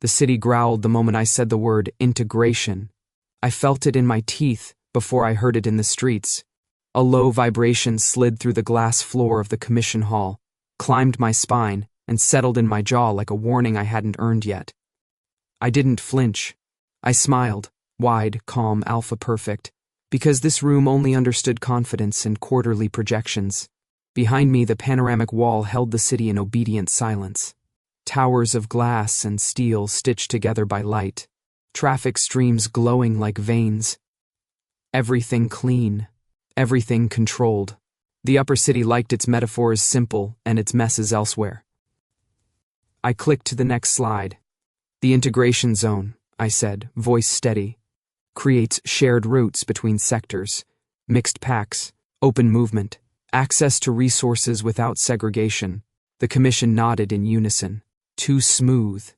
The city growled the moment I said the word integration. I felt it in my teeth before I heard it in the streets. A low vibration slid through the glass floor of the commission hall, climbed my spine, and settled in my jaw like a warning I hadn't earned yet. I didn't flinch. I smiled, wide, calm, alpha perfect, because this room only understood confidence and quarterly projections. Behind me, the panoramic wall held the city in obedient silence. Towers of glass and steel stitched together by light. Traffic streams glowing like veins. Everything clean. Everything controlled. The upper city liked its metaphors simple and its messes elsewhere. I clicked to the next slide. The integration zone, I said, voice steady, creates shared routes between sectors, mixed packs, open movement, access to resources without segregation. The commission nodded in unison. Too smooth.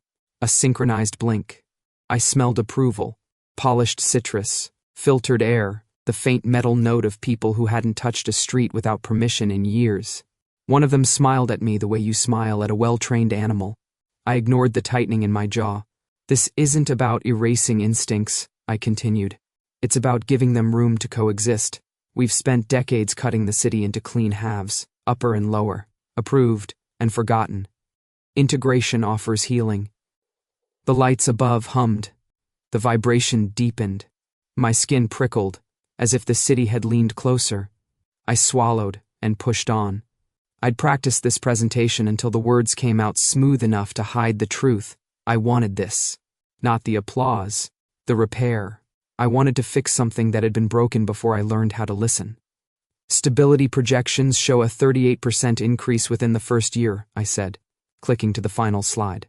A synchronized blink. I smelled approval. Polished citrus, filtered air, the faint metal note of people who hadn't touched a street without permission in years. One of them smiled at me the way you smile at a well-trained animal. I ignored the tightening in my jaw. This isn't about erasing instincts, I continued. It's about giving them room to coexist. We've spent decades cutting the city into clean halves, upper and lower, approved and forgotten. Integration offers healing. The lights above hummed. The vibration deepened. My skin prickled, as if the city had leaned closer. I swallowed and pushed on. I'd practiced this presentation until the words came out smooth enough to hide the truth. I wanted this. Not the applause. The repair. I wanted to fix something that had been broken before I learned how to listen. Stability projections show a 38% increase within the first year, I said, clicking to the final slide.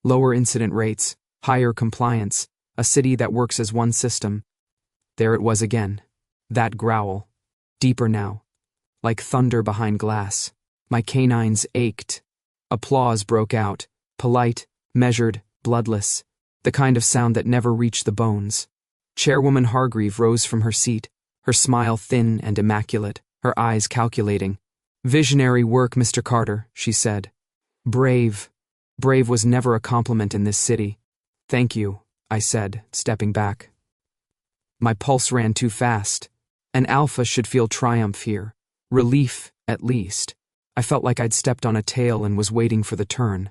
Lower incident rates, higher compliance, a city that works as one system. There it was again. That growl. Deeper now. Like thunder behind glass. My canines ached. Applause broke out. Polite, measured, bloodless. The kind of sound that never reached the bones. Chairwoman Hargreave rose from her seat, her smile thin and immaculate, her eyes calculating. "Visionary work, Mr. Carter," she said. "Brave." Brave was never a compliment in this city. "Thank you," I said, stepping back. My pulse ran too fast. An alpha should feel triumph here. Relief, at least. I felt like I'd stepped on a tail and was waiting for the turn.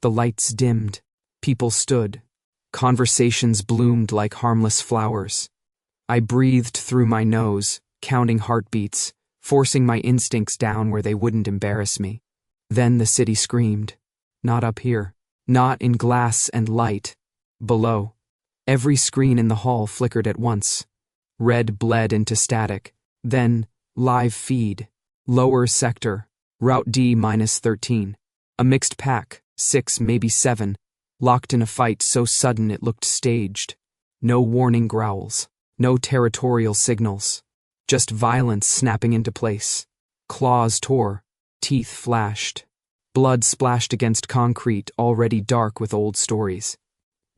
The lights dimmed. People stood. Conversations bloomed like harmless flowers. I breathed through my nose, counting heartbeats, forcing my instincts down where they wouldn't embarrass me. Then the city screamed. Not up here. Not in glass and light. Below. Every screen in the hall flickered at once. Red bled into static. Then, live feed. Lower sector. Route D-13. A mixed pack, 6, maybe 7, locked in a fight so sudden it looked staged. No warning growls. No territorial signals. Just violence snapping into place. Claws tore. Teeth flashed. Blood splashed against concrete already dark with old stories.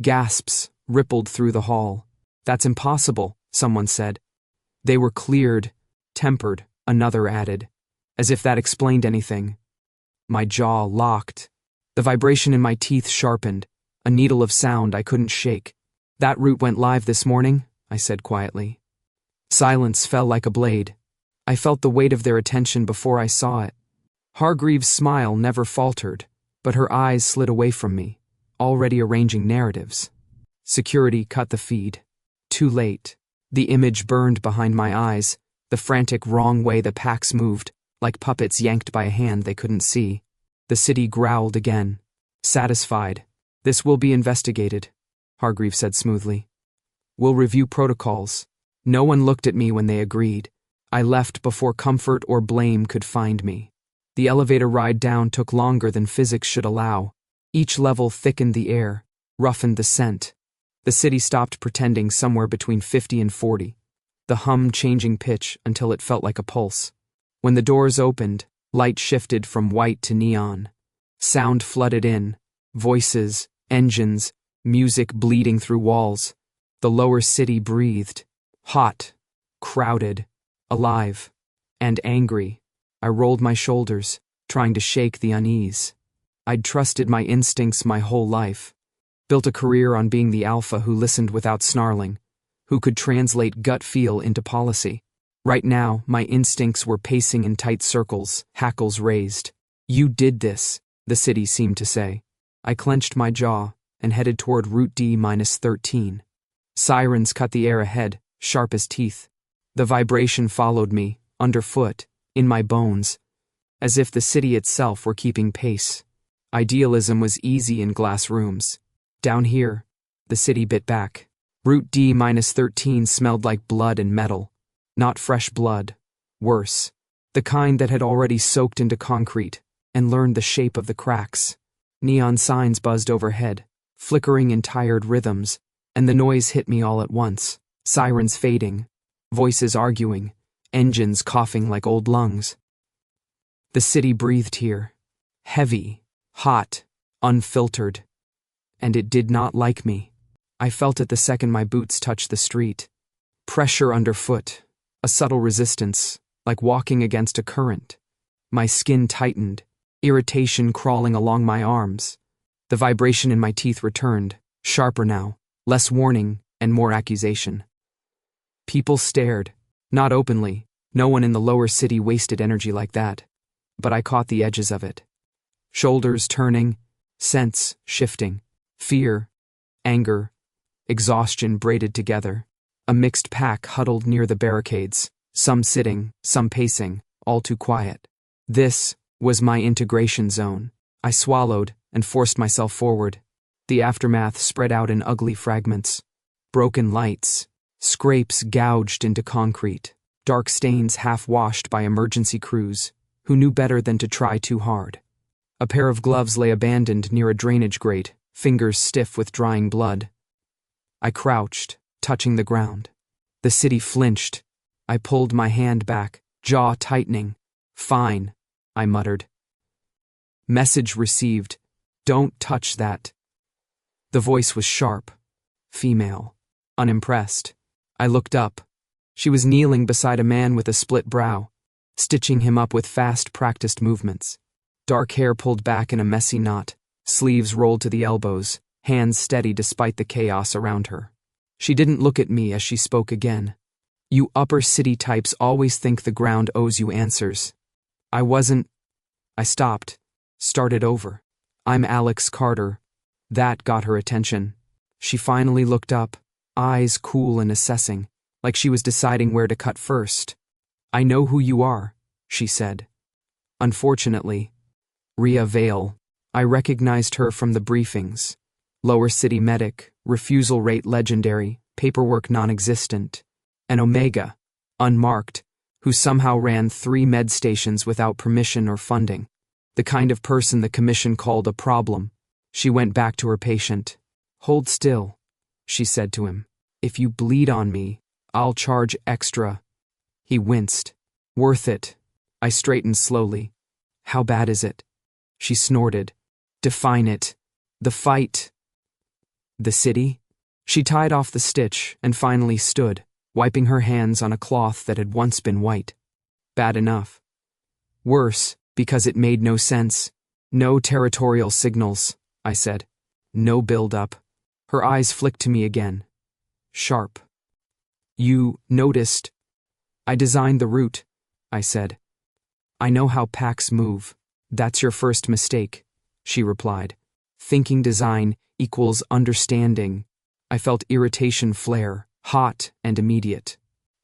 Gasps rippled through the hall. "That's impossible," someone said. They were cleared, tempered, another added. As if that explained anything. My jaw locked. The vibration in my teeth sharpened, a needle of sound I couldn't shake. "That route went live this morning," I said quietly. Silence fell like a blade. I felt the weight of their attention before I saw it. Hargreave's smile never faltered, but her eyes slid away from me, already arranging narratives. Security cut the feed. Too late. The image burned behind my eyes, the frantic wrong way the packs moved, like puppets yanked by a hand they couldn't see. The city growled again. Satisfied. "This will be investigated," Hargreave said smoothly. "We'll review protocols." No one looked at me when they agreed. I left before comfort or blame could find me. The elevator ride down took longer than physics should allow. Each level thickened the air, roughened the scent. The city stopped pretending somewhere between 50 and 40, the hum changing pitch until it felt like a pulse. When the doors opened, light shifted from white to neon. Sound flooded in, voices, engines, music bleeding through walls. The lower city breathed. Hot, crowded, alive, and angry. I rolled my shoulders, trying to shake the unease. I'd trusted my instincts my whole life. Built a career on being the alpha who listened without snarling, who could translate gut feel into policy. Right now, my instincts were pacing in tight circles, hackles raised. You did this, the city seemed to say. I clenched my jaw and headed toward Route D-13. Sirens cut the air ahead, sharp as teeth. The vibration followed me, underfoot, in my bones, as if the city itself were keeping pace. Idealism was easy in glass rooms. Down here, the city bit back. Route D-13 smelled like blood and metal. Not fresh blood. Worse. The kind that had already soaked into concrete and learned the shape of the cracks. Neon signs buzzed overhead, flickering in tired rhythms, and the noise hit me all at once. Sirens fading, voices arguing, engines coughing like old lungs. The city breathed here. Heavy, hot, unfiltered. And it did not like me. I felt it the second my boots touched the street. Pressure underfoot, a subtle resistance, like walking against a current. My skin tightened, irritation crawling along my arms. The vibration in my teeth returned, sharper now, less warning and more accusation. People stared, not openly. No one in the lower city wasted energy like that. But I caught the edges of it. Shoulders turning, sense shifting, fear, anger, exhaustion braided together. A mixed pack huddled near the barricades, some sitting, some pacing, all too quiet. This was my integration zone. I swallowed and forced myself forward. The aftermath spread out in ugly fragments. Broken lights, scrapes gouged into concrete, dark stains half-washed by emergency crews, who knew better than to try too hard. A pair of gloves lay abandoned near a drainage grate, fingers stiff with drying blood. I crouched, touching the ground. The city flinched. I pulled my hand back, jaw tightening. Fine, I muttered. Message received. Don't touch that. The voice was sharp. Female. Unimpressed. I looked up. She was kneeling beside a man with a split brow, stitching him up with fast, practiced movements. Dark hair pulled back in a messy knot, sleeves rolled to the elbows, hands steady despite the chaos around her. She didn't look at me as she spoke again. You upper city types always think the ground owes you answers. I stopped, started over. I'm Alex Carter. That got her attention. She finally looked up, eyes cool and assessing, like she was deciding where to cut first. I know who you are, she said. Unfortunately, Rhea Vale. I recognized her from the briefings. Lower city medic, refusal rate legendary, paperwork non-existent. An Omega, unmarked, who somehow ran 3 med stations without permission or funding. The kind of person the commission called a problem. She went back to her patient. Hold still, she said to him. If you bleed on me, I'll charge extra. He winced. Worth it. I straightened slowly. How bad is it? She snorted. Define it. The fight. The city? She tied off the stitch and finally stood, wiping her hands on a cloth that had once been white. Bad enough. Worse, because it made no sense. No territorial signals, I said. No build-up. Her eyes flicked to me again. Sharp. You noticed. I designed the route, I said. I know how packs move. That's your first mistake, she replied. Thinking design equals understanding. I felt irritation flare, hot and immediate.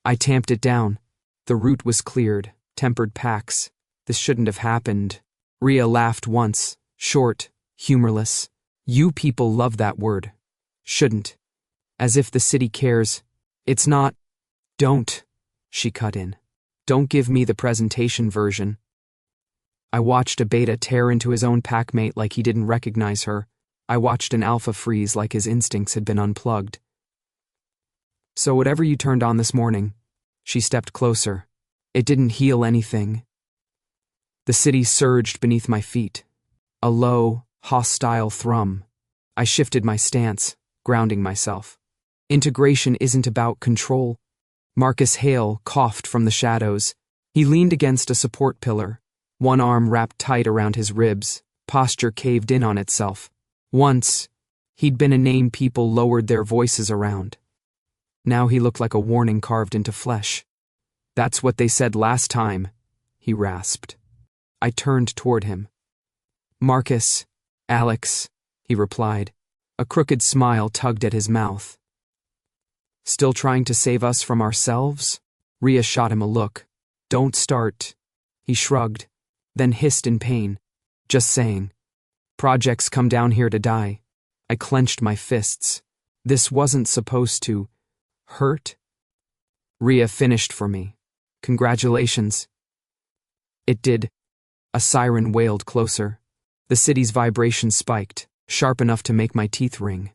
I tamped it down. The route was cleared, tempered packs. This shouldn't have happened. Rhea laughed once, short, humorless. You people love that word. Shouldn't. As if the city cares. It's not. Don't, she cut in. Don't give me the presentation version. I watched a beta tear into his own packmate like he didn't recognize her. I watched an alpha freeze like his instincts had been unplugged. So whatever you turned on this morning, she stepped closer. It didn't heal anything. The city surged beneath my feet. A low, hostile thrum. I shifted my stance, grounding myself. Integration isn't about control. Marcus Hale coughed from the shadows. He leaned against a support pillar, one arm wrapped tight around his ribs, posture caved in on itself. Once, He'd been a name people lowered their voices around. Now he looked like a warning carved into flesh. "That's what they said last time," he rasped. I turned toward him. "Marcus, Alex," he replied. A crooked smile tugged at his mouth. "Still trying to save us from ourselves?" Rhea shot him a look. "Don't start." He shrugged, then hissed in pain. "Just saying. Projects come down here to die." I clenched my fists. This wasn't supposed to hurt. Rhea finished for me. "Congratulations." It did. A siren wailed closer. The city's vibration spiked, sharp enough to make my teeth ring.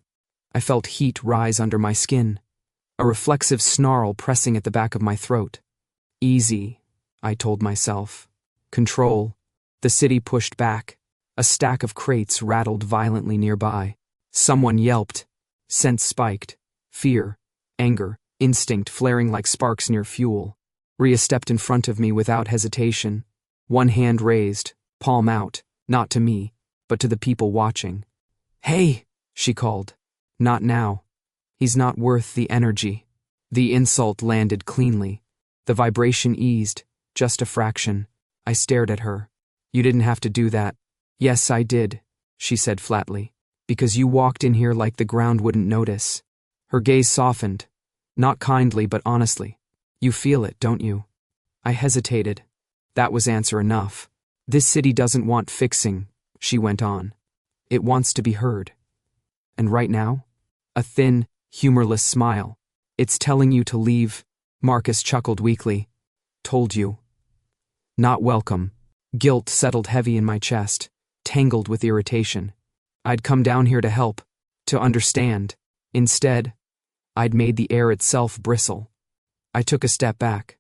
I felt heat rise under my skin, a reflexive snarl pressing at the back of my throat. "Easy," I told myself. "Control." The city pushed back. A stack of crates rattled violently nearby. Someone yelped. Sense spiked. Fear, anger, instinct flaring like sparks near fuel. Rhea stepped in front of me without hesitation. One hand raised, palm out, not to me, but to the people watching. "Hey," she called. "Not now. He's not worth the energy." The insult landed cleanly. The vibration eased, just a fraction. I stared at her. "You didn't have to do that." "Yes, I did," she said flatly. "Because you walked in here like the ground wouldn't notice." Her gaze softened, not kindly but honestly. "You feel it, don't you?" I hesitated. That was answer enough. "This city doesn't want fixing," she went on. "It wants to be heard." "And right now?" A thin, humorless smile. "It's telling you to leave." Marcus chuckled weakly. "Told you." Not welcome. Guilt settled heavy in my chest, tangled with irritation. I'd come down here to help, to understand. Instead, I'd made the air itself bristle. I took a step back.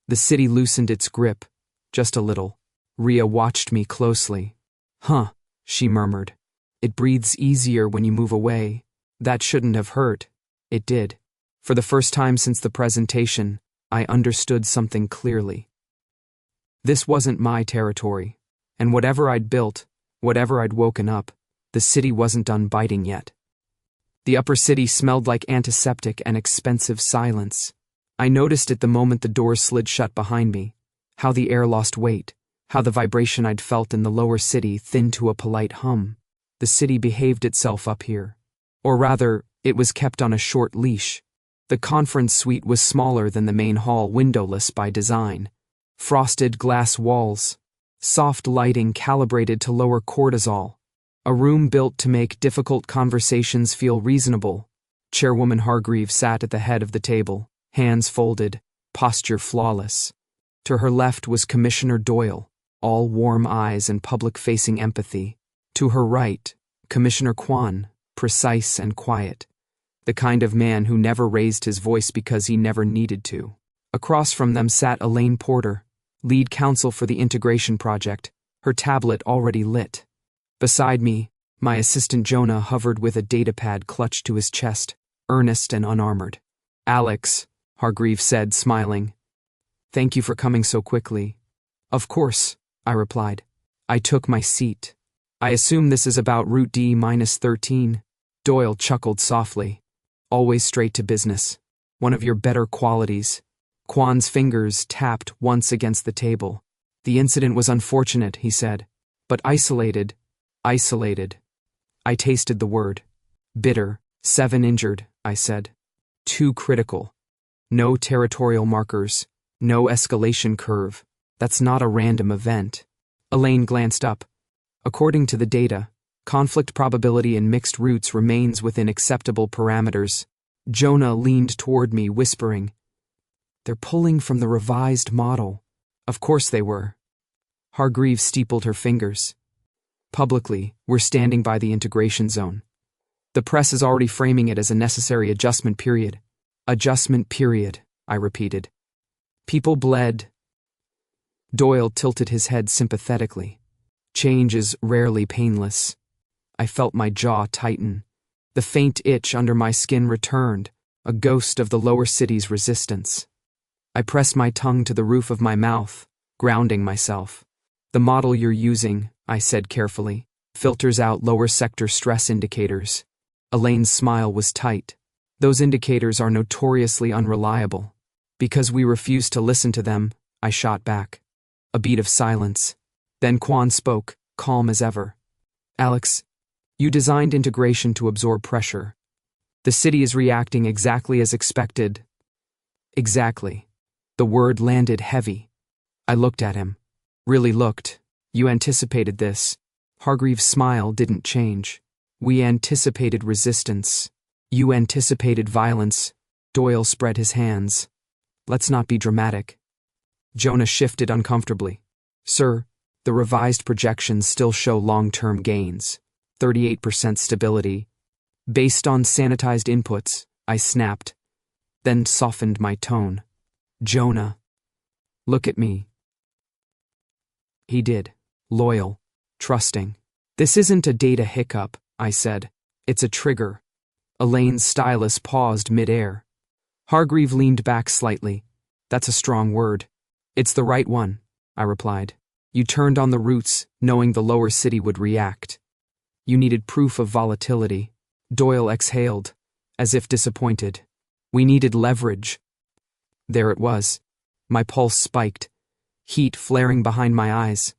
The city loosened its grip, just a little. Rhea watched me closely. "Huh," she murmured. "It breathes easier when you move away." That shouldn't have hurt. It did. For the first time since the presentation, I understood something clearly. This wasn't my territory, and whatever I'd built, whatever I'd woken up, the city wasn't done biting yet. The upper city smelled like antiseptic and expensive silence. I noticed it the moment the doors slid shut behind me, how the air lost weight, how the vibration I'd felt in the lower city thinned to a polite hum. The city behaved itself up here. Or rather, it was kept on a short leash. The conference suite was smaller than the main hall, windowless by design. Frosted glass walls, soft lighting calibrated to lower cortisol. A room built to make difficult conversations feel reasonable. Chairwoman Hargreave sat at the head of the table, hands folded, posture flawless. To her left was Commissioner Doyle, all warm eyes and public-facing empathy. To her right, Commissioner Kwan, precise and quiet. The kind of man who never raised his voice because he never needed to. Across from them sat Elaine Porter, lead counsel for the integration project, her tablet already lit. Beside me, my assistant Jonah hovered with a datapad clutched to his chest, earnest and unarmored. "Alex," Hargreave said, smiling. "Thank you for coming so quickly." "Of course," I replied. I took my seat. "I assume this is about Route D-13. Doyle chuckled softly. "Always straight to business. One of your better qualities." Kwan's fingers tapped once against the table. "The incident was unfortunate," he said. "But isolated. Isolated." I tasted the word. "Bitter. 7 injured," I said. "Too critical. No territorial markers. No escalation curve. That's not a random event." Elaine glanced up. "According to the data, conflict probability in mixed routes remains within acceptable parameters." Jonah leaned toward me, whispering, "They're pulling from the revised model." Of course they were. Hargreave steepled her fingers. "Publicly, we're standing by the integration zone. The press is already framing it as a necessary adjustment period." "Adjustment period," I repeated. "People bled." Doyle tilted his head sympathetically. "Change is rarely painless." I felt my jaw tighten. The faint itch under my skin returned, a ghost of the lower city's resistance. I pressed my tongue to the roof of my mouth, grounding myself. "The model you're using," I said carefully, "filters out lower sector stress indicators. Elaine's smile was tight. Those indicators are notoriously unreliable. Because we refuse to listen to them, I shot back. A beat of silence. Then Quan spoke, calm as ever. Alex, you designed integration to absorb pressure. The city is reacting exactly as expected. Exactly. The word landed heavy. I looked at him. Really looked. You anticipated this. Hargreaves' smile didn't change. We anticipated resistance. You anticipated violence. Doyle spread his hands. Let's not be dramatic. Jonah shifted uncomfortably. Sir, the revised projections still show long-term gains. 38% stability. Based on sanitized inputs, I snapped, then softened my tone. Jonah, look at me. He did. Loyal. Trusting. This isn't a data hiccup, I said. It's a trigger. Elaine's stylus paused mid-air. Hargreave leaned back slightly. That's a strong word. It's the right one, I replied. You turned on the roots, knowing the lower city would react. You needed proof of volatility. Doyle exhaled, as if disappointed. We needed leverage. There it was. My pulse spiked, heat flaring behind my eyes.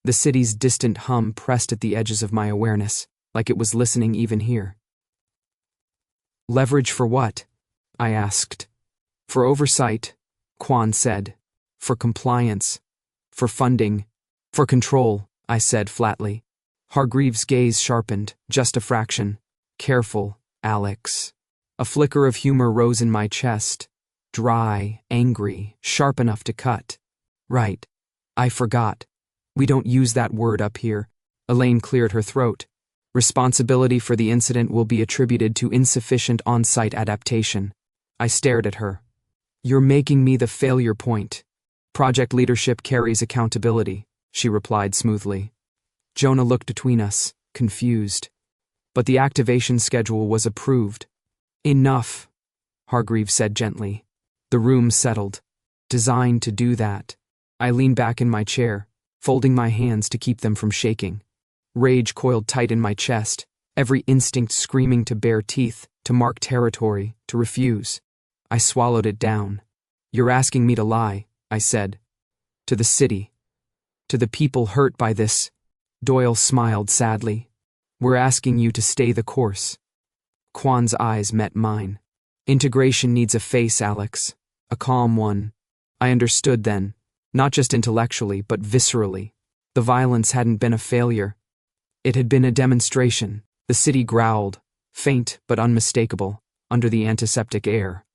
The city's distant hum pressed at the edges of my awareness, like it was listening even here. Leverage for what? I asked. For oversight, Quan said. For compliance. For funding. For control, I said flatly. Hargreaves' gaze sharpened, just a fraction. Careful, Alex. A flicker of humor rose in my chest. Dry, angry, sharp enough to cut. Right. I forgot. We don't use that word up here. Elaine cleared her throat. Responsibility for the incident will be attributed to insufficient on-site adaptation. I stared at her. You're making me the failure point. Project leadership carries accountability, she replied smoothly. Jonah looked between us, confused. But the activation schedule was approved. Enough, Hargreaves said gently. The room settled. Designed to do that. I leaned back in my chair, folding my hands to keep them from shaking. Rage coiled tight in my chest, every instinct screaming to bare teeth, to mark territory, to refuse. I swallowed it down. You're asking me to lie, I said. To the city. To the people hurt by this. Doyle smiled sadly. We're asking you to stay the course. Quan's eyes met mine. Integration needs a face, Alex. A calm one. I understood then, not just intellectually, but viscerally. The violence hadn't been a failure. It had been a demonstration. The city growled, faint but unmistakable, under the antiseptic air.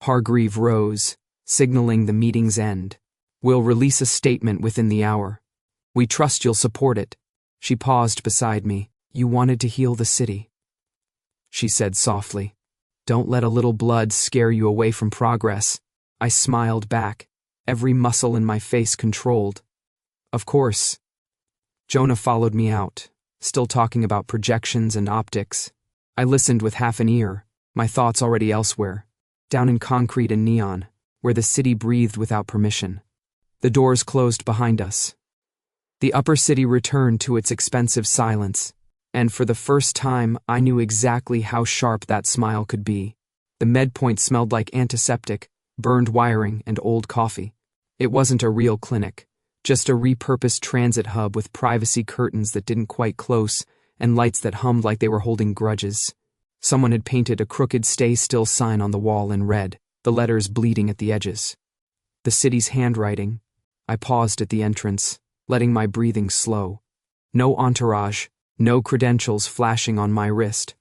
Hargreave rose, signaling the meeting's end. We'll release a statement within the hour. We trust you'll support it. She paused beside me. You wanted to heal the city, she said softly. Don't let a little blood scare you away from progress. I smiled back, every muscle in my face controlled. Of course. Jonah followed me out, still talking about projections and optics. I listened with half an ear, my thoughts already elsewhere, down in concrete and neon, where the city breathed without permission. The doors closed behind us. The upper city returned to its expensive silence, and for the first time I knew exactly how sharp that smile could be. The medpoint smelled like antiseptic, burned wiring, and old coffee. It wasn't a real clinic, just a repurposed transit hub with privacy curtains that didn't quite close and lights that hummed like they were holding grudges. Someone had painted a crooked "Stay Still" sign on the wall in red, the letters bleeding at the edges. The city's handwriting. I paused at the entrance, letting my breathing slow. No entourage, no credentials flashing on my wrist.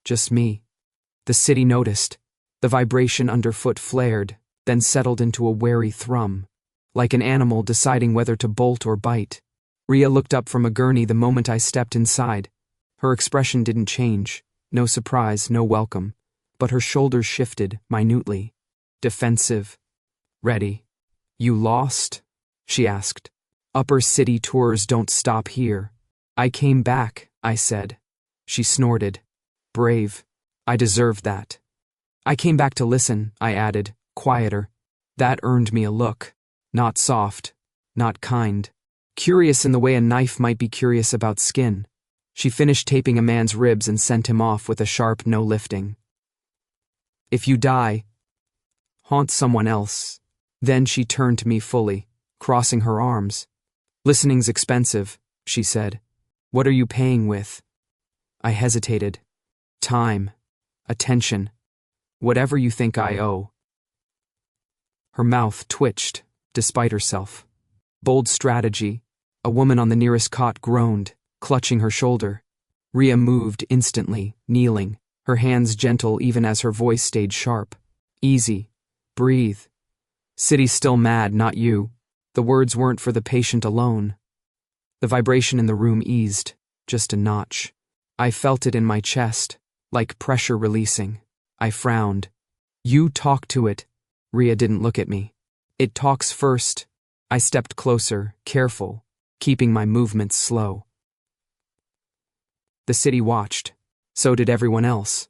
Just me. The city noticed. The vibration underfoot flared, then settled into a wary thrum, like an animal deciding whether to bolt or bite. Rhea looked up from a gurney the moment I stepped inside. Her expression didn't change, no surprise, no welcome, but her shoulders shifted, minutely. Defensive. Ready. You lost? She asked. Upper city tours don't stop here. I came back, I said. She snorted. Brave. I deserved that. I came back to listen, I added, quieter. That earned me a look. Not soft. Not kind. Curious in the way a knife might be curious about skin. She finished taping a man's ribs and sent him off with a sharp no lifting. If you die, haunt someone else. Then she turned to me fully, crossing her arms. Listening's expensive, she said. What are you paying with? I hesitated. Time. Attention. Whatever you think I owe. Her mouth twitched, despite herself. Bold strategy. A woman on the nearest cot groaned, clutching her shoulder. Ria moved instantly, kneeling, her hands gentle even as her voice stayed sharp. Easy. Breathe. City's still mad, not you. The words weren't for the patient alone. The vibration in the room eased, just a notch. I felt it in my chest, like pressure releasing. I frowned. You talk to it. Ria didn't look at me. It talks first. I stepped closer, careful, keeping my movements slow. The city watched. So did everyone else.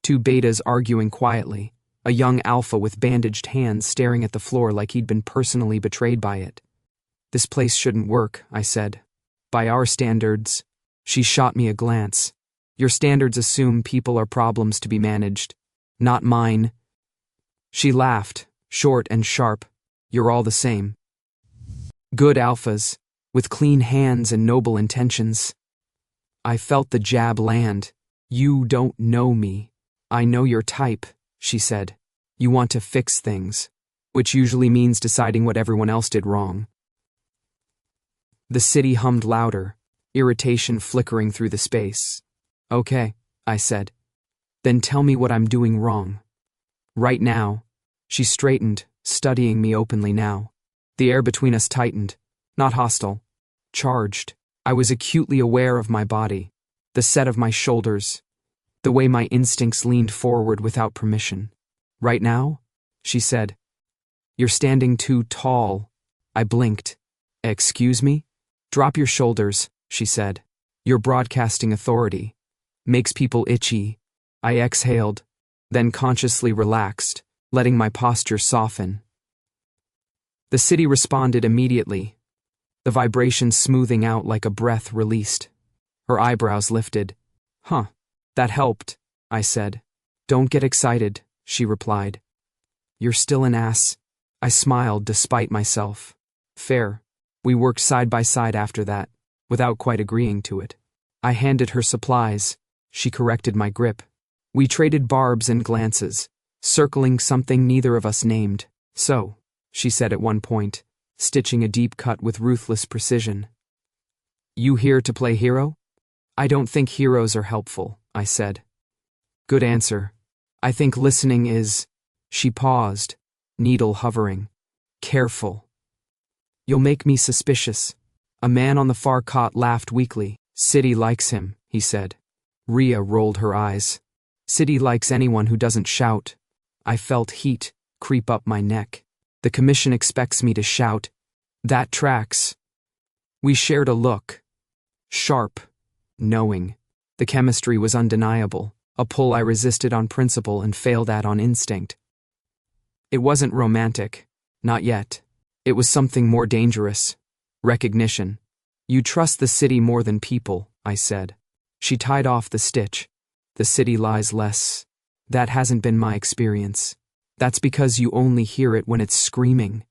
Two betas arguing quietly, a young alpha with bandaged hands staring at the floor like he'd been personally betrayed by it. This place shouldn't work, I said. By our standards. She shot me a glance. Your standards assume people are problems to be managed. Not mine. She laughed, short and sharp. You're all the same. Good alphas, with clean hands and noble intentions. I felt the jab land. You don't know me. I know your type, she said. You want to fix things, which usually means deciding what everyone else did wrong. The city hummed louder, irritation flickering through the space. Okay, I said. Then tell me what I'm doing wrong. Right now. She straightened, studying me openly now. The air between us tightened, not hostile, charged. I was acutely aware of my body, the set of my shoulders, the way my instincts leaned forward without permission. Right now? She said. You're standing too tall. I blinked. Excuse me? Drop your shoulders, she said. You're broadcasting authority. Makes people itchy. I exhaled, then consciously relaxed, letting my posture soften. The city responded immediately, the vibration smoothing out like a breath released. Her eyebrows lifted. Huh, that helped, I said. Don't get excited, she replied. You're still an ass. I smiled despite myself. Fair. We worked side by side after that, without quite agreeing to it. I handed her supplies. She corrected my grip. We traded barbs and glances, circling something neither of us named. So, she said at one point, stitching a deep cut with ruthless precision. You here to play hero? I don't think heroes are helpful, I said. Good answer. I think listening is... She paused, needle hovering. Careful. You'll make me suspicious. A man on the far cot laughed weakly. City likes him, he said. Ria rolled her eyes. City likes anyone who doesn't shout. I felt heat creep up my neck. The commission expects me to shout. That tracks. We shared a look. Sharp. Knowing. The chemistry was undeniable, a pull I resisted on principle and failed at on instinct. It wasn't romantic. Not yet. It was something more dangerous. Recognition. You trust the city more than people, I said. She tied off the stitch. The city lies less. That hasn't been my experience. That's because you only hear it when it's screaming.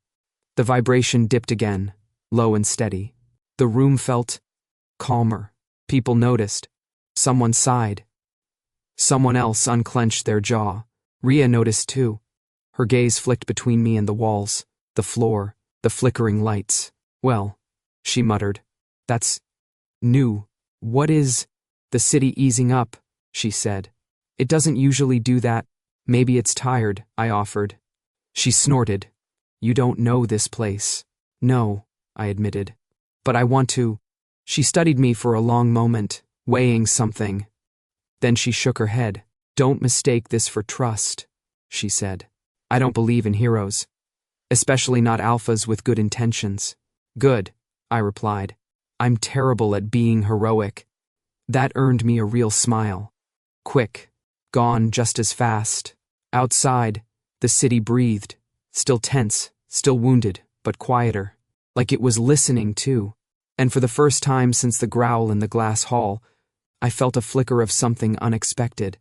The vibration dipped again, low and steady. The room felt calmer. People noticed. Someone sighed. Someone else unclenched their jaw. Ria noticed too. Her gaze flicked between me and the walls, the floor, the flickering lights. Well, she muttered. That's new. What is the city easing up? She said. It doesn't usually do that. Maybe it's tired, I offered. She snorted. You don't know this place. No, I admitted. But I want to. She studied me for a long moment, weighing something. Then she shook her head. Don't mistake this for trust, she said. I don't believe in heroes. Especially not alphas with good intentions. Good, I replied. I'm terrible at being heroic. That earned me a real smile. Quick. Gone just as fast. Outside, the city breathed. Still tense, still wounded, but quieter. Like it was listening too. And for the first time since the growl in the glass hall, I felt a flicker of something unexpected.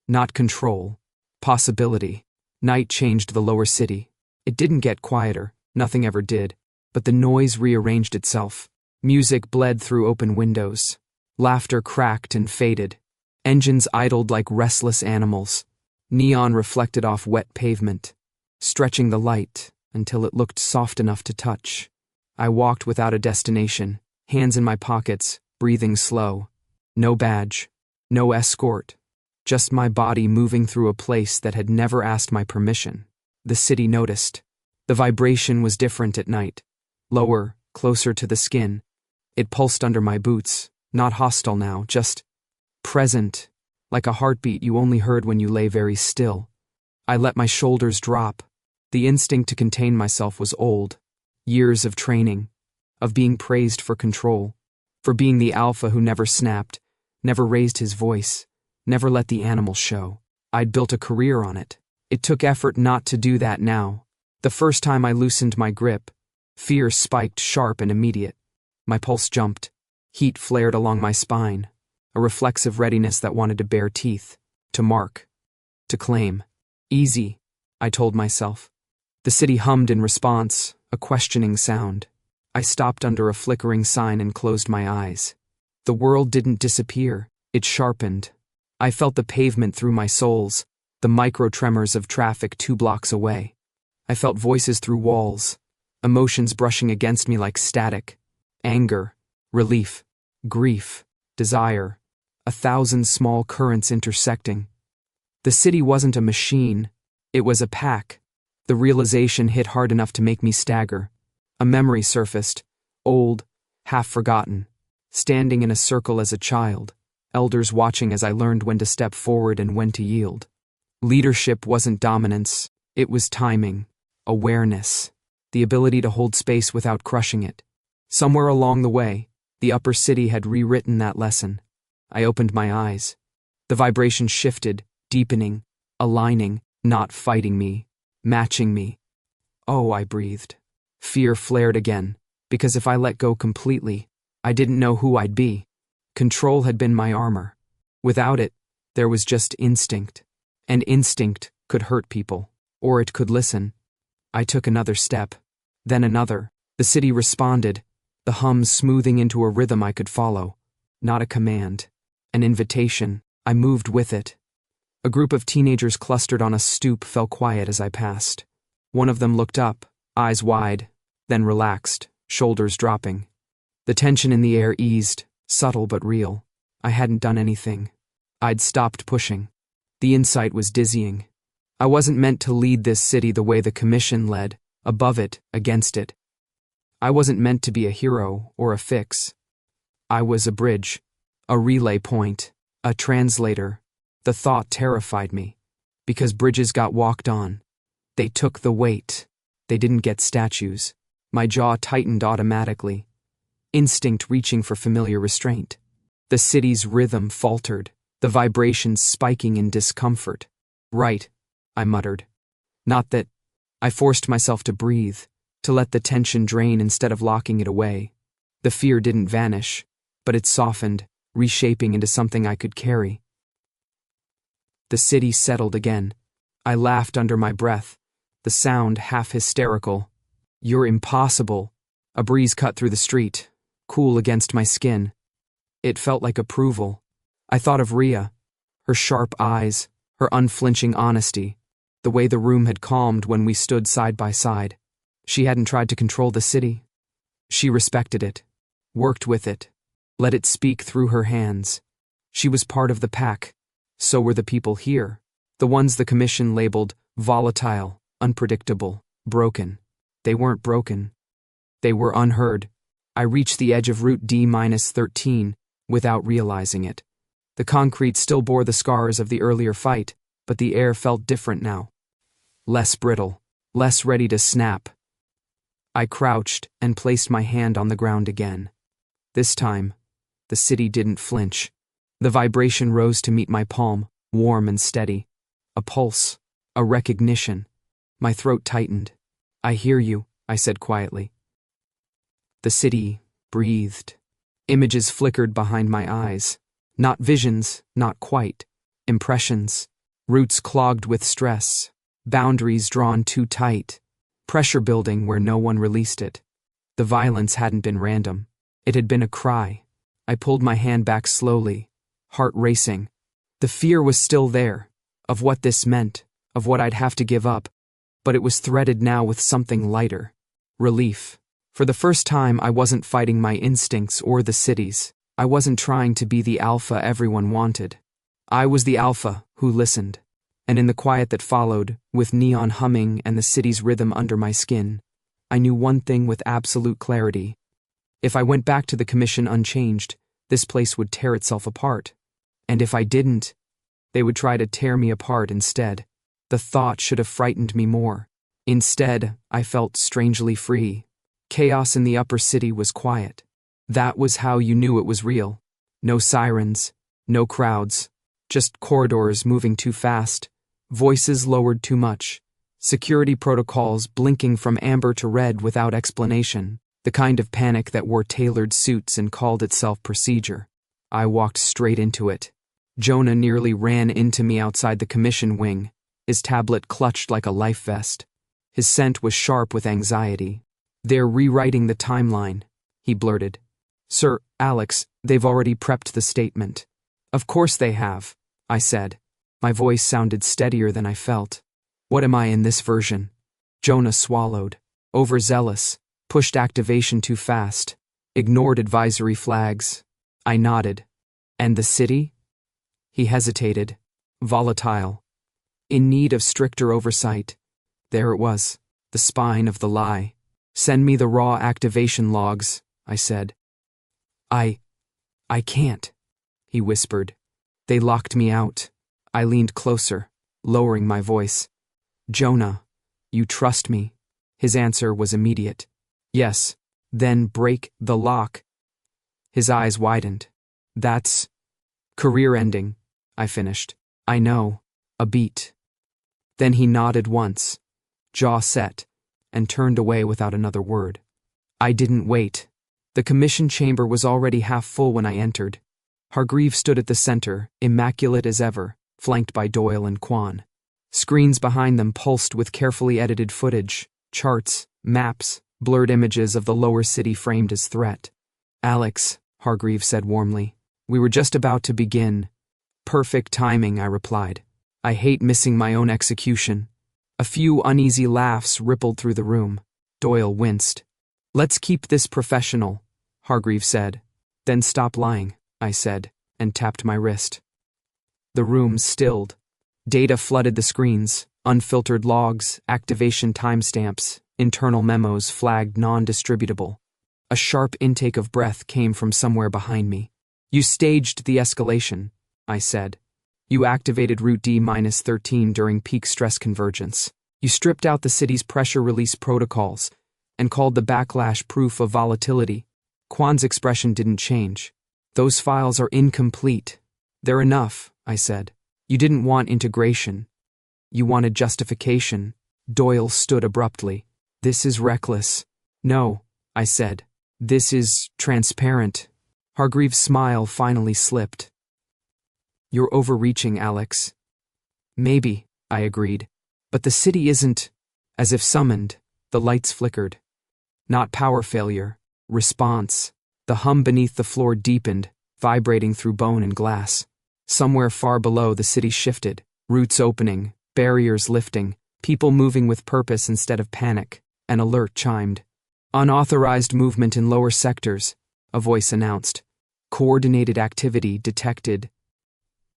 Not control. Possibility. Night changed the lower city. It didn't get quieter, nothing ever did, but the noise rearranged itself. Music bled through open windows. Laughter cracked and faded. Engines idled like restless animals. Neon reflected off wet pavement, stretching the light until it looked soft enough to touch. I walked without a destination, hands in my pockets, breathing slow. No badge, no escort, just my body moving through a place that had never asked my permission. The city noticed. The vibration was different at night. Lower, closer to the skin. It pulsed under my boots, not hostile now, just present, like a heartbeat you only heard when you lay very still. I let my shoulders drop. The instinct to contain myself was old. Years of training, of being praised for control, for being the alpha who never snapped, never raised his voice, never let the animal show. I'd built a career on it. It took effort not to do that now. The first time I loosened my grip, fear spiked sharp and immediate. My pulse jumped. Heat flared along my spine, a reflexive readiness that wanted to bare teeth, to mark, to claim. Easy, I told myself. The city hummed in response, a questioning sound. I stopped under a flickering sign and closed my eyes. The world didn't disappear, it sharpened. I felt the pavement through my soles, the micro-tremors of traffic 2 blocks away. I felt voices through walls, emotions brushing against me like static. Anger, relief, grief, desire, 1,000 small currents intersecting. The city wasn't a machine, it was a pack. The realization hit hard enough to make me stagger. A memory surfaced, old, half-forgotten, standing in a circle as a child, elders watching as I learned when to step forward and when to yield. Leadership wasn't dominance, it was timing, awareness, the ability to hold space without crushing it. Somewhere along the way, the upper city had rewritten that lesson. I opened my eyes. The vibration shifted, deepening, aligning, not fighting me, matching me. Oh, I breathed. Fear flared again, because if I let go completely, I didn't know who I'd be. Control had been my armor. Without it, there was just instinct. And instinct could hurt people, or it could listen. I took another step, then another. The city responded, the hum smoothing into a rhythm I could follow. Not a command, an invitation. I moved with it. A group of teenagers clustered on a stoop fell quiet as I passed. One of them looked up, eyes wide, then relaxed, shoulders dropping. The tension in the air eased, subtle but real. I hadn't done anything. I'd stopped pushing. The insight was dizzying. I wasn't meant to lead this city the way the commission led, above it, against it. I wasn't meant to be a hero or a fix. I was a bridge, a relay point, a translator. The thought terrified me, because bridges got walked on. They took the weight. They didn't get statues. My jaw tightened automatically, instinct reaching for familiar restraint. The city's rhythm faltered, the vibrations spiking in discomfort. Right, I muttered. Not that. I forced myself to breathe, to let the tension drain instead of locking it away. The fear didn't vanish, but it softened, reshaping into something I could carry. The city settled again. I laughed under my breath, the sound half hysterical. You're impossible. A breeze cut through the street, cool against my skin. It felt like approval. I thought of Rhea, her sharp eyes, her unflinching honesty, the way the room had calmed when we stood side by side. She hadn't tried to control the city. She respected it, worked with it, let it speak through her hands. She was part of the pack. So were the people here, the ones the commission labeled volatile, unpredictable, broken. They weren't broken. They were unheard. I reached the edge of Route D-13 without realizing it. The concrete still bore the scars of the earlier fight, but the air felt different now. Less brittle, less ready to snap. I crouched and placed my hand on the ground again. This time, the city didn't flinch. The vibration rose to meet my palm, warm and steady. A pulse, a recognition. My throat tightened. I hear you, I said quietly. The city breathed. Images flickered behind my eyes. Not visions, not quite. Impressions. Roots clogged with stress. Boundaries drawn too tight. Pressure building where no one released it. The violence hadn't been random. It had been a cry. I pulled my hand back slowly, heart racing. The fear was still there, of what this meant, of what I'd have to give up, but it was threaded now with something lighter. Relief. For the first time, I wasn't fighting my instincts or the city's. I wasn't trying to be the alpha everyone wanted. I was the alpha who listened. And in the quiet that followed, with neon humming and the city's rhythm under my skin, I knew one thing with absolute clarity. If I went back to the commission unchanged, this place would tear itself apart. And if I didn't, they would try to tear me apart instead. The thought should have frightened me more. Instead, I felt strangely free. Chaos in the upper city was quiet. That was how you knew it was real. No sirens, no crowds, just corridors moving too fast, voices lowered too much, security protocols blinking from amber to red without explanation, the kind of panic that wore tailored suits and called itself procedure. I walked straight into it. Jonah nearly ran into me outside the commission wing, his tablet clutched like a life vest. His scent was sharp with anxiety. "They're rewriting the timeline," he blurted. "Sir, Alex, they've already prepped the statement." "Of course they have," I said. My voice sounded steadier than I felt. "What am I in this version?" Jonah swallowed. Overzealous, pushed activation too fast, ignored advisory flags. I nodded. "And the city?" He hesitated. Volatile. In need of stricter oversight. There it was, the spine of the lie. "Send me the raw activation logs," I said. I can't," he whispered. "They locked me out." I leaned closer, lowering my voice. "Jonah, you trust me?" His answer was immediate. "Yes." "Then break the lock." His eyes widened. "That's career-ending," I finished. "I know." A beat. Then he nodded once, jaw set, and turned away without another word. I didn't wait. The commission chamber was already half full when I entered. Hargreave stood at the center, immaculate as ever, flanked by Doyle and Kwan. Screens behind them pulsed with carefully edited footage, charts, maps, blurred images of the lower city framed as threat. "Alex," Hargreave said warmly, "we were just about to begin." "Perfect timing," I replied. "I hate missing my own execution." A few uneasy laughs rippled through the room. Doyle winced. "Let's keep this professional," Hargreave said. "Then stop lying," I said, and tapped my wrist. The room stilled. Data flooded the screens, unfiltered logs, activation timestamps, internal memos flagged non-distributable. A sharp intake of breath came from somewhere behind me. "You staged the escalation," I said. "You activated Route D-13 during peak stress convergence. You stripped out the city's pressure release protocols and called the backlash proof of volatility." Kwan's expression didn't change. "Those files are incomplete." "They're enough," I said. "You didn't want integration. You wanted justification." Doyle stood abruptly. "This is reckless." "No," I said. "This is transparent." Hargreave's smile finally slipped. "You're overreaching, Alex." "Maybe," I agreed. "But the city isn't." As if summoned, the lights flickered. Not power failure. Response. The hum beneath the floor deepened, vibrating through bone and glass. Somewhere far below, the city shifted, roots opening, barriers lifting, people moving with purpose instead of panic. An alert chimed. "Unauthorized movement in lower sectors," a voice announced. "Coordinated activity detected."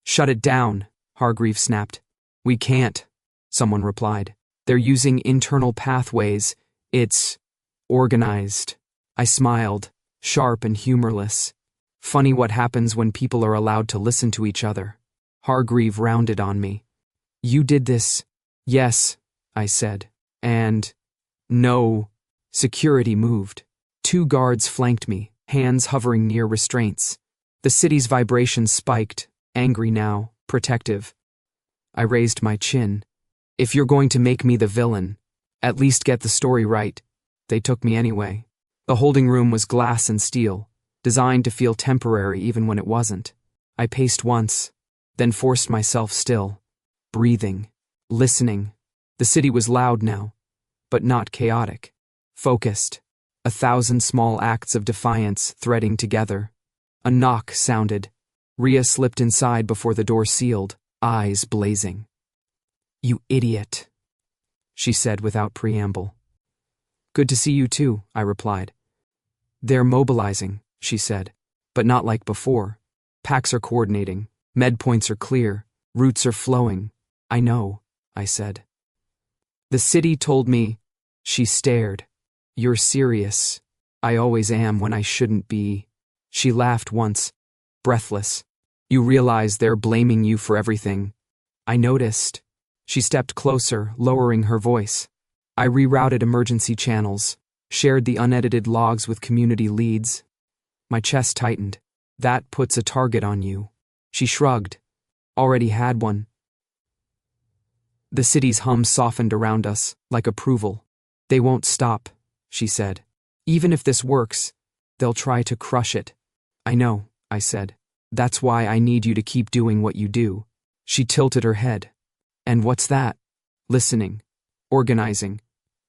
"Shut it down," Hargreave snapped. "We can't," someone replied. "They're using internal pathways. It's organized." I smiled, sharp and humorless. Funny what happens when people are allowed to listen to each other. Hargreave rounded on me. "You did this?" "Yes," I said. "And no." Security moved. 2 guards flanked me, hands hovering near restraints. The city's vibrations spiked, angry now, protective. I raised my chin. "If you're going to make me the villain, at least get the story right." They took me anyway. The holding room was glass and steel, designed to feel temporary even when it wasn't. I paced once, then forced myself still, breathing, listening. The city was loud now, but not chaotic. Focused. 1,000 small acts of defiance threading together. A knock sounded. Rhea slipped inside before the door sealed, eyes blazing. "You idiot," she said without preamble. "Good to see you too," I replied. "They're mobilizing," she said, "but not like before. Packs are coordinating, med points are clear, routes are flowing." "I know," I said. "The city told me." She stared. "You're serious." "I always am when I shouldn't be." She laughed once, breathless. "You realize they're blaming you for everything." I noticed. She stepped closer, lowering her voice. I rerouted emergency channels, shared the unedited logs with community leads. My chest tightened. "That puts a target on you." She shrugged. "Already had one." The city's hum softened around us, like approval. "They won't stop," she said. "Even if this works, they'll try to crush it." "I know," I said. "That's why I need you to keep doing what you do." She tilted her head. "And what's that?" "Listening. Organizing.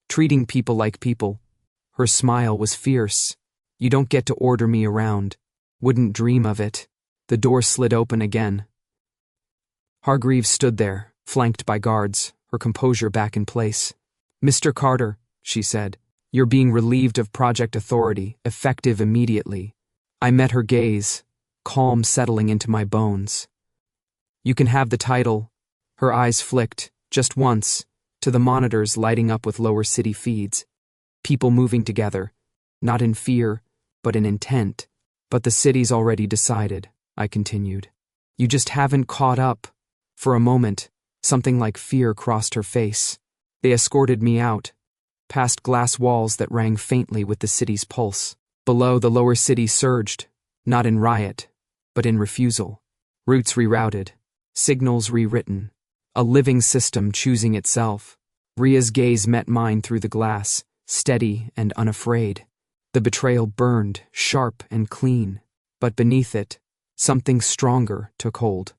Treating people like people." Her smile was fierce. "You don't get to order me around. Wouldn't dream of it." The door slid open again. Hargreaves stood there, flanked by guards, her composure back in place. "Mr. Carter," she said, "you're being relieved of project authority, effective immediately." I met her gaze, calm settling into my bones. "You can have the title." Her eyes flicked, just once, to the monitors lighting up with lower city feeds. People moving together, not in fear, but in intent. "But the city's already decided," I continued. "You just haven't caught up." For a moment, something like fear crossed her face. They escorted me out, past glass walls that rang faintly with the city's pulse. Below, the lower city surged, not in riot, but in refusal. Routes rerouted, signals rewritten, a living system choosing itself. Rhea's gaze met mine through the glass, steady and unafraid. The betrayal burned, sharp and clean, but beneath it, something stronger took hold.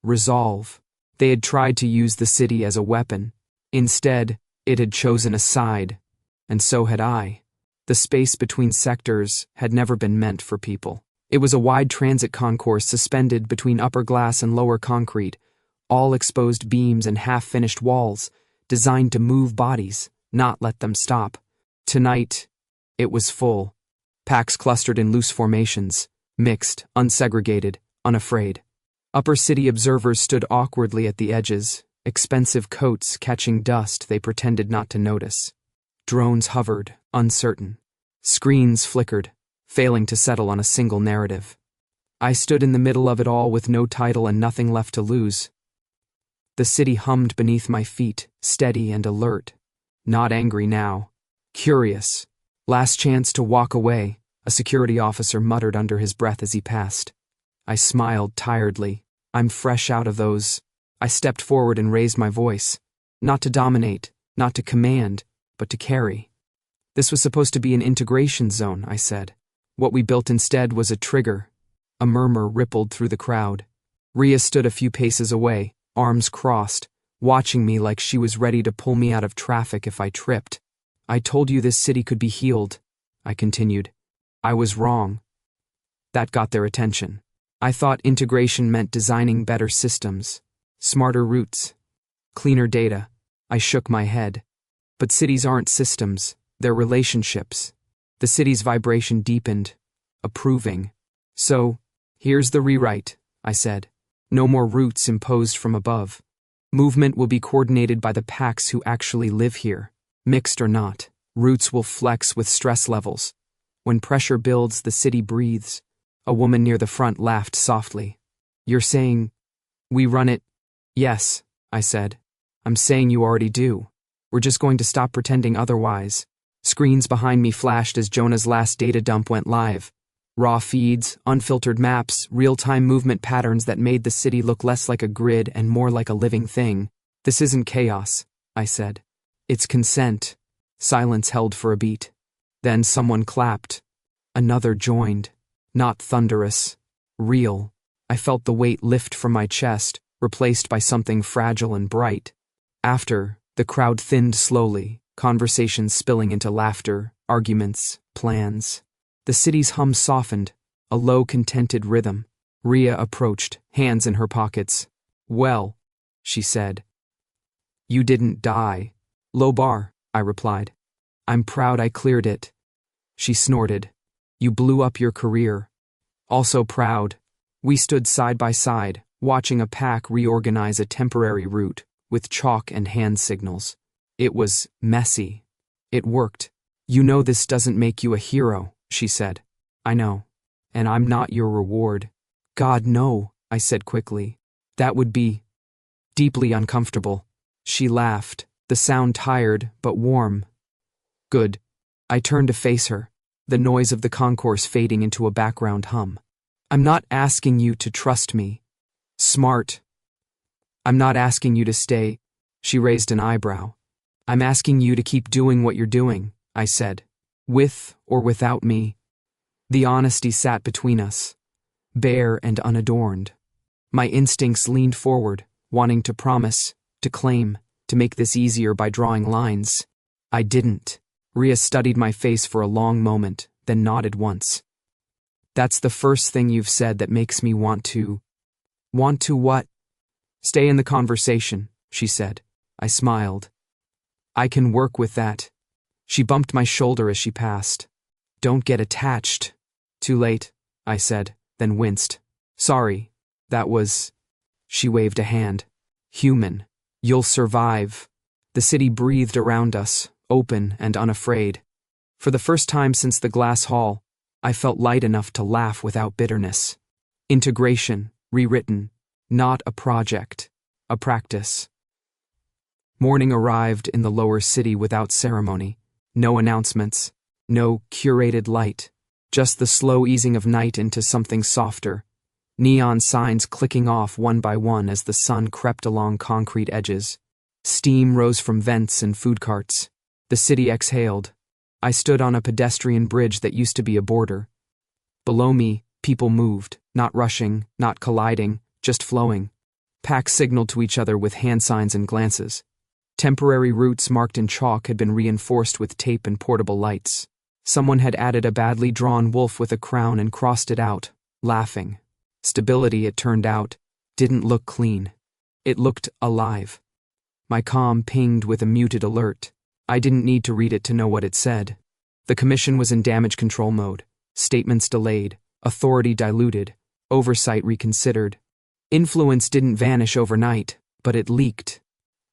Resolve. They had tried to use the city as a weapon. Instead, it had chosen a side, and so had I. The space between sectors had never been meant for people. It was a wide transit concourse suspended between upper glass and lower concrete, all exposed beams and half-finished walls, designed to move bodies, not let them stop. Tonight, it was full. Packs clustered in loose formations, mixed, unsegregated, unafraid. Upper city observers stood awkwardly at the edges, expensive coats catching dust they pretended not to notice. Drones hovered, uncertain. Screens flickered, failing to settle on a single narrative. I stood in the middle of it all with no title and nothing left to lose. The city hummed beneath my feet, steady and alert. Not angry now. Curious. "Last chance to walk away," a security officer muttered under his breath as he passed. I smiled tiredly. "I'm fresh out of those." I stepped forward and raised my voice. Not to dominate, not to command, but to carry. "This was supposed to be an integration zone," I said. "What we built instead was a trigger." A murmur rippled through the crowd. Rhea stood a few paces away, arms crossed, watching me like she was ready to pull me out of traffic if I tripped. "I told you this city could be healed," I continued. "I was wrong." That got their attention. I thought integration meant designing better systems, smarter routes, cleaner data. I shook my head. But cities aren't systems, they're relationships. The city's vibration deepened, approving. "So, here's the rewrite," I said. "No more routes imposed from above. Movement will be coordinated by the packs who actually live here. Mixed or not, routes will flex with stress levels. When pressure builds, the city breathes." A woman near the front laughed softly. "You're saying we run it?" "Yes," I said. "I'm saying you already do. We're just going to stop pretending otherwise." Screens behind me flashed as Jonah's last data dump went live. Raw feeds, unfiltered maps, real-time movement patterns that made the city look less like a grid and more like a living thing. "This isn't chaos," I said. "It's consent." Silence held for a beat. Then someone clapped. Another joined. Not thunderous. Real. I felt the weight lift from my chest, replaced by something fragile and bright. After, the crowd thinned slowly, conversations spilling into laughter, arguments, plans. The city's hum softened, a low, contented rhythm. Rhea approached, hands in her pockets. "Well," she said. "You didn't die." "Low bar," I replied. "I'm proud I cleared it." She snorted. "You blew up your career." "Also proud." We stood side by side, watching a pack reorganize a temporary route, with chalk and hand signals. It was messy. It worked. "You know this doesn't make you a hero," she said. "I know. And I'm not your reward." "God, no," I said quickly. "That would be deeply uncomfortable." She laughed, the sound tired but warm. "Good." I turned to face her, the noise of the concourse fading into a background hum. "I'm not asking you to trust me." "Smart." "I'm not asking you to stay." She raised an eyebrow. "I'm asking you to keep doing what you're doing," I said. "With or without me." The honesty sat between us, bare and unadorned. My instincts leaned forward, wanting to promise, to claim, to make this easier by drawing lines. I didn't. Rhea studied my face for a long moment, then nodded once. "That's the first thing you've said that makes me want to." "Want to what?" "Stay in the conversation," she said. I smiled. "I can work with that." She bumped my shoulder as she passed. "Don't get attached." "Too late," I said, then winced. "Sorry, that was..." She waved a hand. "Human. You'll survive." The city breathed around us, open and unafraid. For the first time since the glass hall, I felt light enough to laugh without bitterness. Integration, rewritten, not a project, a practice. Morning arrived in the lower city without ceremony. No announcements, no curated light, just the slow easing of night into something softer. Neon signs clicking off one by one as the sun crept along concrete edges. Steam rose from vents and food carts. The city exhaled. I stood on a pedestrian bridge that used to be a border. Below me, people moved, not rushing, not colliding, just flowing. Packs signaled to each other with hand signs and glances. Temporary routes marked in chalk had been reinforced with tape and portable lights. Someone had added a badly drawn wolf with a crown and crossed it out, laughing. Stability, it turned out, didn't look clean. It looked alive. My comm pinged with a muted alert. I didn't need to read it to know what it said. The commission was in damage control mode. Statements delayed, authority diluted, oversight reconsidered. Influence didn't vanish overnight, but it leaked.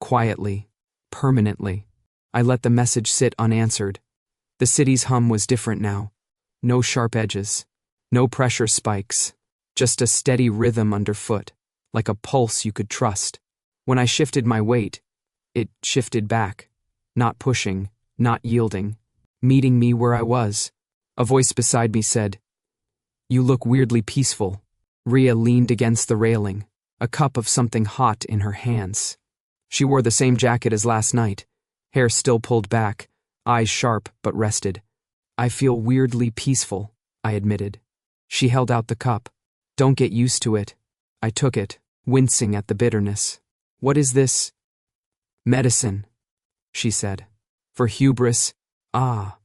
Quietly, permanently. I let the message sit unanswered. The city's hum was different now. No sharp edges, no pressure spikes, just a steady rhythm underfoot, like a pulse you could trust. When I shifted my weight, it shifted back, not pushing, not yielding, meeting me where I was. A voice beside me said, "You look weirdly peaceful." Rhea leaned against the railing, a cup of something hot in her hands. She wore the same jacket as last night, hair still pulled back, eyes sharp but rested. "I feel weirdly peaceful," I admitted. She held out the cup. "Don't get used to it." I took it, wincing at the bitterness. "What is this?" "Medicine," she said. "For hubris, ah."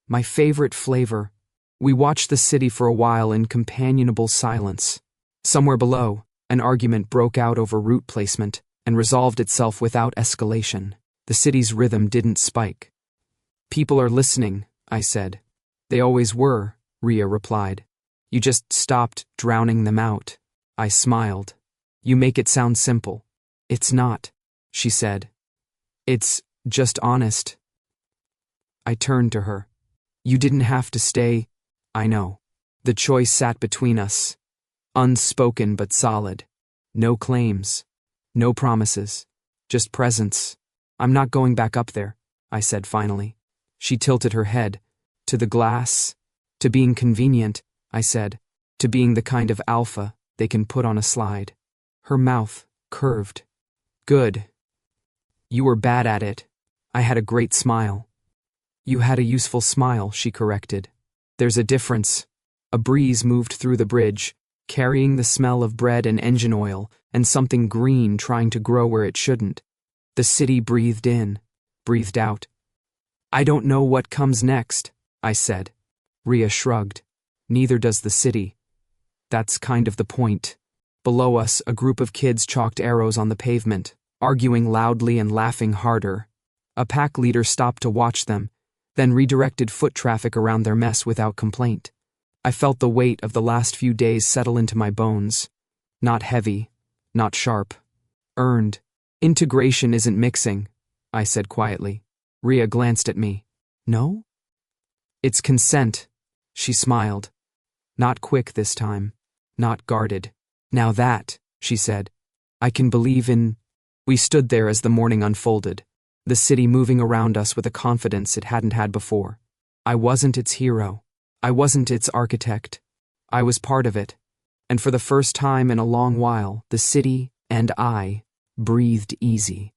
My favorite flavor. We watched the city for a while in companionable silence. Somewhere below, an argument broke out over route placement and resolved itself without escalation. The city's rhythm didn't spike. "People are listening," I said. "They always were," Rhea replied. "You just stopped drowning them out." I smiled. "You make it sound simple." "It's not," she said. "It's just honest." I turned to her. "You didn't have to stay." "I know." The choice sat between us. Unspoken but solid. No claims. No promises. Just presence. "I'm not going back up there," I said finally. She tilted her head. "To the glass?" "To being convenient," I said. "To being the kind of alpha they can put on a slide." Her mouth curved. "Good. You were bad at it." I had a great smile. "You had a useful smile," she corrected. "There's a difference." A breeze moved through the bridge, carrying the smell of bread and engine oil, and something green trying to grow where it shouldn't. The city breathed in, breathed out. I don't know what comes next, I said. Ria shrugged. Neither does the city. That's kind of the point. Below us, a group of kids chalked arrows on the pavement, arguing loudly and laughing harder. A pack leader stopped to watch them, then redirected foot traffic around their mess without complaint. I felt the weight of the last few days settle into my bones. Not heavy, not sharp. Earned. Integration isn't mixing, I said quietly. Ria glanced at me. No? It's consent, she smiled. Not quick this time. Not guarded. Now that, she said, I can believe in. We stood there as the morning unfolded, the city moving around us with a confidence it hadn't had before. I wasn't its hero. I wasn't its architect. I was part of it. And for the first time in a long while, the city and I breathed easy.